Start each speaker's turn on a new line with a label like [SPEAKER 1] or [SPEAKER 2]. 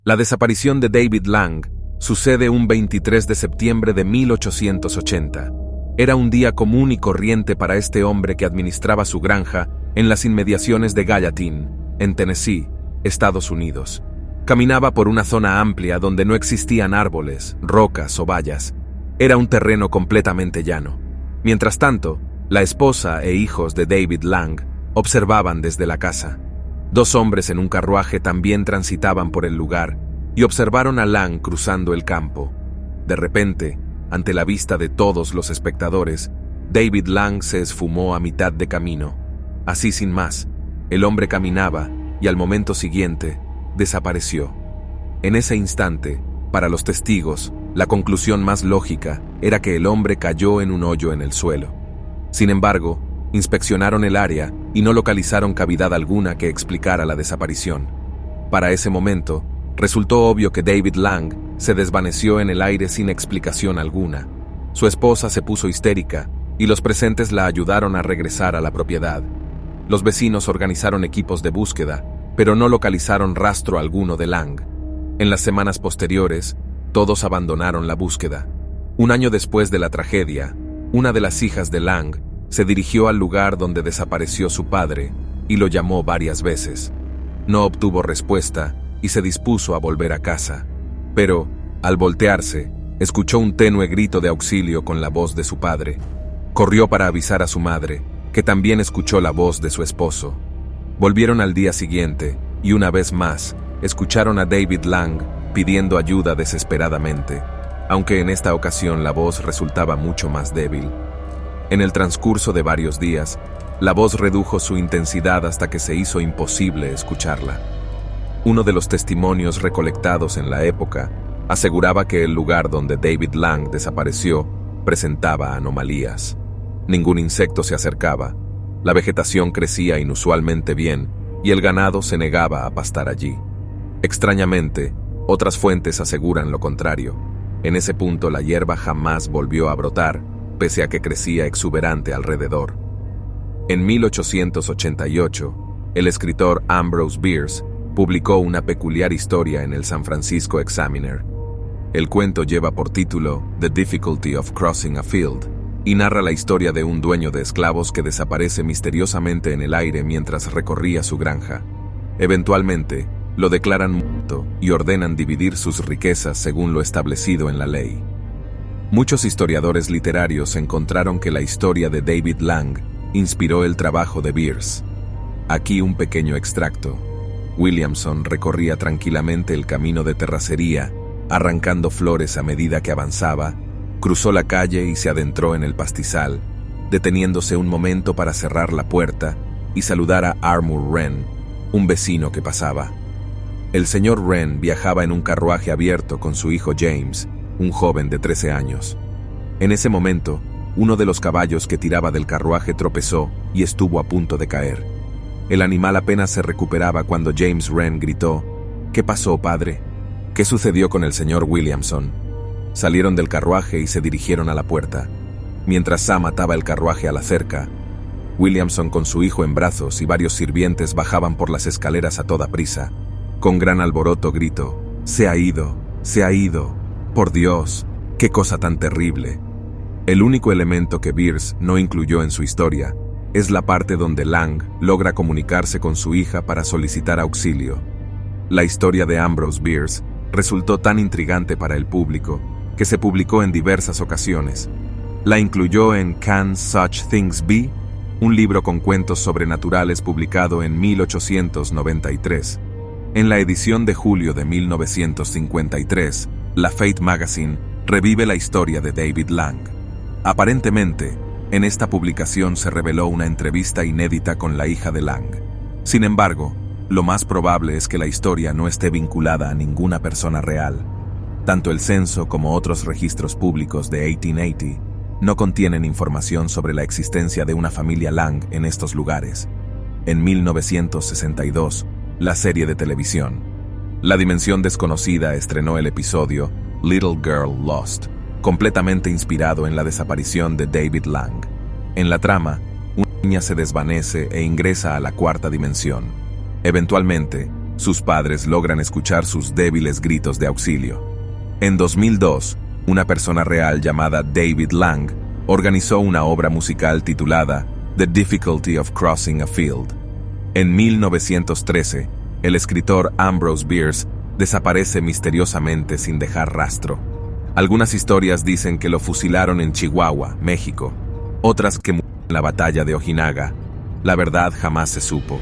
[SPEAKER 1] La desaparición de David Lang sucede un 23 de septiembre de 1880. Era un día común y corriente para este hombre que administraba su granja en las inmediaciones de Gallatin, en Tennessee, Estados Unidos. Caminaba por una zona amplia donde no existían árboles, rocas o vallas. Era un terreno completamente llano. Mientras tanto, la esposa e hijos de David Lang observaban desde la casa. Dos hombres en un carruaje también transitaban por el lugar y observaron a Lang cruzando el campo. De repente, ante la vista de todos los espectadores, David Lang se esfumó a mitad de camino. Así sin más, el hombre caminaba y al momento siguiente desapareció. En ese instante, para los testigos, la conclusión más lógica era que el hombre cayó en un hoyo en el suelo. Sin embargo, inspeccionaron el área y no localizaron cavidad alguna que explicara la desaparición. Para ese momento, resultó obvio que David Lang se desvaneció en el aire sin explicación alguna. Su esposa se puso histérica y los presentes la ayudaron a regresar a la propiedad. Los vecinos organizaron equipos de búsqueda, pero no localizaron rastro alguno de Lang. En las semanas posteriores, todos abandonaron la búsqueda. Un año después de la tragedia, una de las hijas de Lang se dirigió al lugar donde desapareció su padre y lo llamó varias veces. No obtuvo respuesta y se dispuso a volver a casa. Pero, al voltearse, escuchó un tenue grito de auxilio con la voz de su padre. Corrió para avisar a su madre, que también escuchó la voz de su esposo. Volvieron al día siguiente y una vez más escucharon a David Lang pidiendo ayuda desesperadamente, aunque en esta ocasión la voz resultaba mucho más débil. En el transcurso de varios días, la voz redujo su intensidad hasta que se hizo imposible escucharla. Uno de los testimonios recolectados en la época aseguraba que el lugar donde David Lang desapareció presentaba anomalías. Ningún insecto se acercaba, la vegetación crecía inusualmente bien y el ganado se negaba a pastar allí. Extrañamente, otras fuentes aseguran lo contrario. En ese punto la hierba jamás volvió a brotar, pese a que crecía exuberante alrededor. En 1888, el escritor Ambrose Bierce publicó una peculiar historia en el San Francisco Examiner. El cuento lleva por título The Difficulty of Crossing a Field y narra la historia de un dueño de esclavos que desaparece misteriosamente en el aire mientras recorría su granja. Eventualmente, lo declaran muerto y ordenan dividir sus riquezas según lo establecido en la ley. Muchos historiadores literarios encontraron que la historia de David Lang inspiró el trabajo de Bierce. Aquí un pequeño extracto. Williamson recorría tranquilamente el camino de terracería, arrancando flores a medida que avanzaba, cruzó la calle y se adentró en el pastizal, deteniéndose un momento para cerrar la puerta y saludar a Armour Wren, un vecino que pasaba. El señor Wren viajaba en un carruaje abierto con su hijo James, un joven de 13 años. En ese momento, uno de los caballos que tiraba del carruaje tropezó y estuvo a punto de caer. El animal apenas se recuperaba cuando James Wren gritó: «¿Qué pasó, padre? ¿Qué sucedió con el señor Williamson?». Salieron del carruaje y se dirigieron a la puerta. Mientras Sam ataba el carruaje a la cerca, Williamson con su hijo en brazos y varios sirvientes bajaban por las escaleras a toda prisa. Con gran alboroto gritó: «¡Se ha ido! ¡Se ha ido! ¡Por Dios! ¡Qué cosa tan terrible!». El único elemento que Bierce no incluyó en su historia es la parte donde Lang logra comunicarse con su hija para solicitar auxilio. La historia de Ambrose Bierce resultó tan intrigante para el público que se publicó en diversas ocasiones. La incluyó en Can Such Things Be?, un libro con cuentos sobrenaturales publicado en 1893. En la edición de julio de 1953, la Fate Magazine revive la historia de David Lang. Aparentemente, en esta publicación se reveló una entrevista inédita con la hija de Lang. Sin embargo, lo más probable es que la historia no esté vinculada a ninguna persona real. Tanto el censo como otros registros públicos de 1880 no contienen información sobre la existencia de una familia Lang en estos lugares. En 1962, la serie de televisión La Dimensión Desconocida estrenó el episodio Little Girl Lost, completamente inspirado en la desaparición de David Lang. En la trama, una niña se desvanece e ingresa a la cuarta dimensión. Eventualmente, Sus padres logran escuchar sus débiles gritos de auxilio. En 2002, una persona real llamada David Lang organizó una obra musical titulada The Difficulty of Crossing a Field. En 1913, el escritor Ambrose Bierce desaparece misteriosamente sin dejar rastro. Algunas historias dicen que lo fusilaron en Chihuahua, México, otras que murió en la batalla de Ojinaga. La verdad jamás se supo.